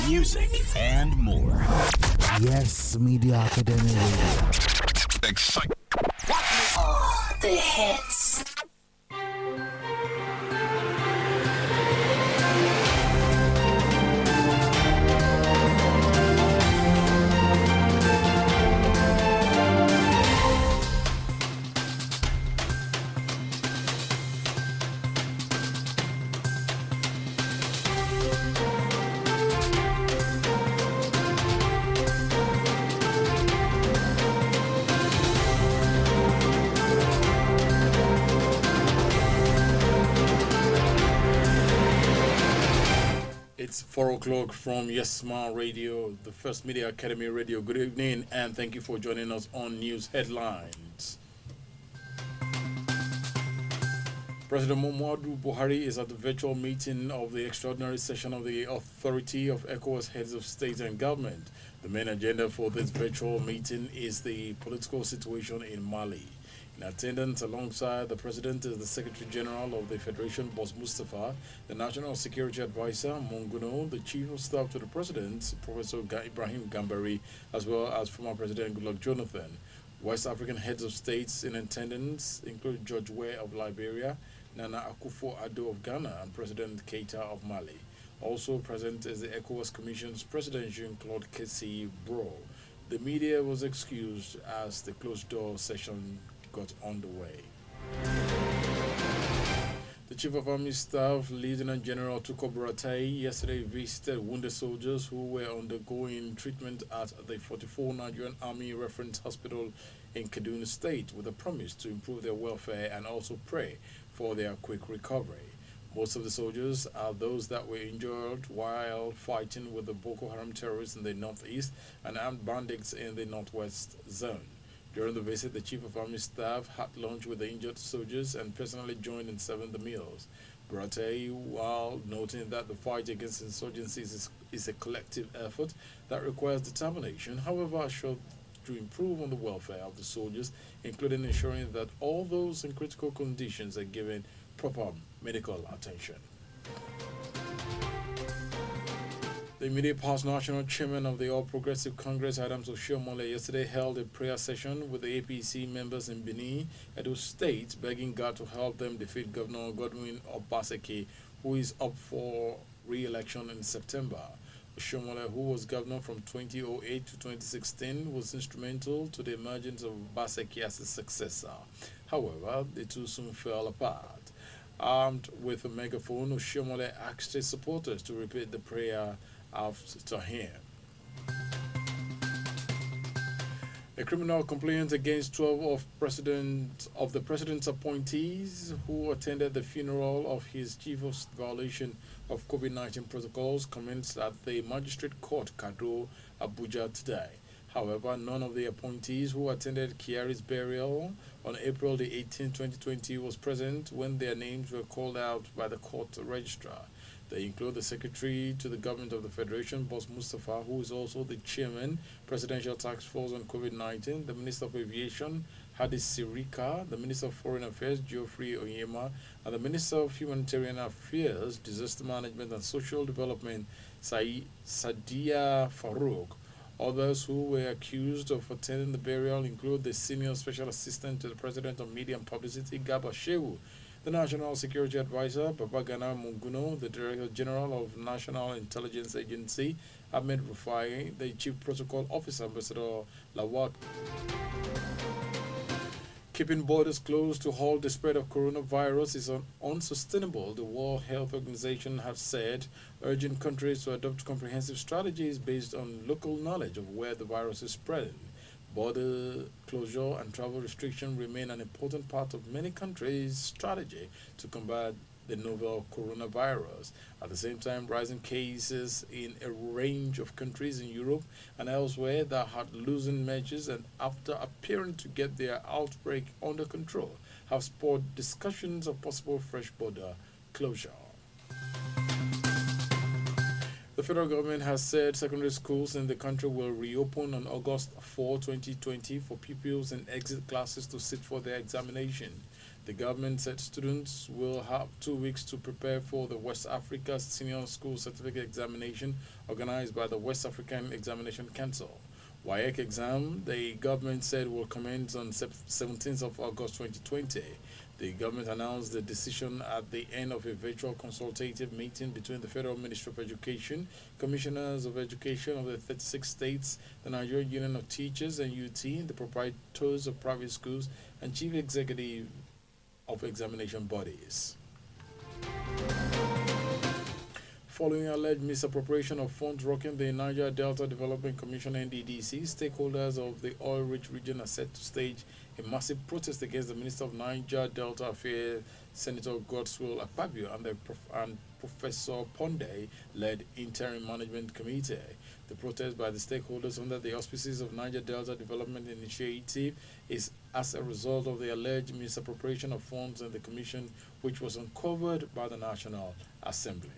music, and more. Yes, Media Academy Radio. Excite. The hits. It's 4 o'clock from Yes Smart Radio, the First Media Academy Radio. Good evening and thank you for joining us on News Headlines. President Muhammadu Buhari is at the virtual meeting of the extraordinary session of the Authority of ECOWAS Heads of State and Government. The main agenda for this virtual meeting is the political situation in Mali. In attendance alongside the President is the Secretary General of the Federation, Boss Mustafa, the National Security Advisor, Monguno, the Chief of Staff to the President, Professor Ibrahim Gambari, as well as former President Goodluck Jonathan. West African heads of states in attendance include George Weah of Liberia, Nana Akufo-Addo of Ghana, and President Keita of Mali. Also present is the ECOWAS Commission's President Jean-Claude Kessie Bro. The media was excused as the closed-door session got underway. The Chief of Army Staff, Lieutenant General Tuko Buratai, yesterday visited wounded soldiers who were undergoing treatment at the 44 Nigerian Army Reference Hospital in Kaduna State with a promise to improve their welfare and also pray for their quick recovery. Most of the soldiers are those that were injured while fighting with the Boko Haram terrorists in the northeast and armed bandits in the northwest zone. During the visit, the Chief of Army Staff had lunch with the injured soldiers and personally joined in serving the meals. Buratai, while noting that the fight against insurgency is a collective effort that requires determination, however, assured to improve on the welfare of the soldiers, including ensuring that all those in critical conditions are given proper medical attention. The immediate past national chairman of the All Progressive Congress, Adams Oshiomhole, yesterday held a prayer session with the APC members in Benin, Edo State, begging God to help them defeat Governor Godwin Obaseki, who is up for re-election in September. Oshiomhole, who was governor from 2008 to 2016, was instrumental to the emergence of Obaseki as his successor. However, the two soon fell apart. Armed with a megaphone, Oshiomhole asked his supporters to repeat the prayer after him. A criminal complaint against 12 of the president's appointees who attended the funeral of his chief of violation of COVID-19 protocols commenced at the Magistrate Court, Kado, Abuja today. However, none of the appointees who attended Kyari's burial on April the 18th, 2020 was present when their names were called out by the court registrar. They include the Secretary to the Government of the Federation, Boss Mustafa, who is also the Chairman, Presidential Task Force on COVID-19, the Minister of Aviation, Hadi Sirika, the Minister of Foreign Affairs, Geoffrey Onyema, and the Minister of Humanitarian Affairs, Disaster Management and Social Development, Sadia Farouk. Others who were accused of attending the burial include the Senior Special Assistant to the President of Media and Publicity, Garba Shehu, the National Security Advisor, Babagana Monguno, the Director General of National Intelligence Agency, Ahmed Rufai, the Chief Protocol Officer, Ambassador Lawat. Keeping borders closed to halt the spread of coronavirus is unsustainable, the World Health Organization has said, urging countries to adopt comprehensive strategies based on local knowledge of where the virus is spreading. Border closure and travel restriction remain an important part of many countries' strategy to combat the novel coronavirus. At the same time, rising cases in a range of countries in Europe and elsewhere that had loosened measures and after appearing to get their outbreak under control have spawned discussions of possible fresh border closure. The federal government has said secondary schools in the country will reopen on August 4, 2020 for pupils in exit classes to sit for their examination. The government said students will have 2 weeks to prepare for the West Africa Senior School Certificate Examination organized by the West African Examination Council. WAEC exam, the government said, will commence on 17th of August 2020. The government announced the decision at the end of a virtual consultative meeting between the Federal Ministry of Education, Commissioners of Education of the 36 states, the Nigerian Union of Teachers and UT, the proprietors of private schools, and chief executive of examination bodies. Following alleged misappropriation of funds rocking the Niger Delta Development Commission (NDDC), stakeholders of the oil-rich region are set to stage a massive protest against the Minister of Niger Delta Affairs, Senator Godswill Akpabio, and Professor Ponde-led interim management committee. The protest by the stakeholders under the auspices of Niger Delta Development Initiative is as a result of the alleged misappropriation of funds in the commission, which was uncovered by the National Assembly.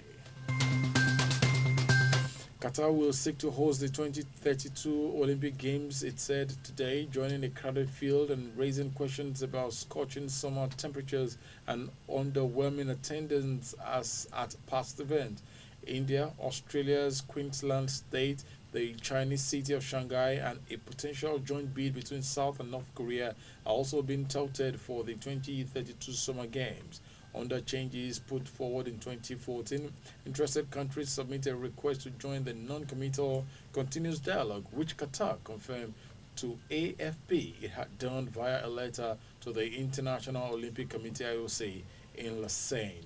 Qatar will seek to host the 2032 Olympic Games, it said today, joining a crowded field and raising questions about scorching summer temperatures and underwhelming attendance as at past events. India, Australia's Queensland state, the Chinese city of Shanghai, and a potential joint bid between South and North Korea are also being touted for the 2032 Summer Games. Under changes put forward in 2014, interested countries submitted a request to join the non-committal continuous dialogue, which Qatar confirmed to AFP it had done via a letter to the International Olympic Committee (IOC) in Lausanne.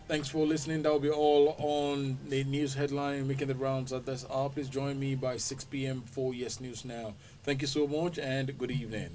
Thanks for listening. That will be all on the news headline making the rounds at this hour. Please join me by 6 p.m. for Yes News Now. Thank you so much and good evening.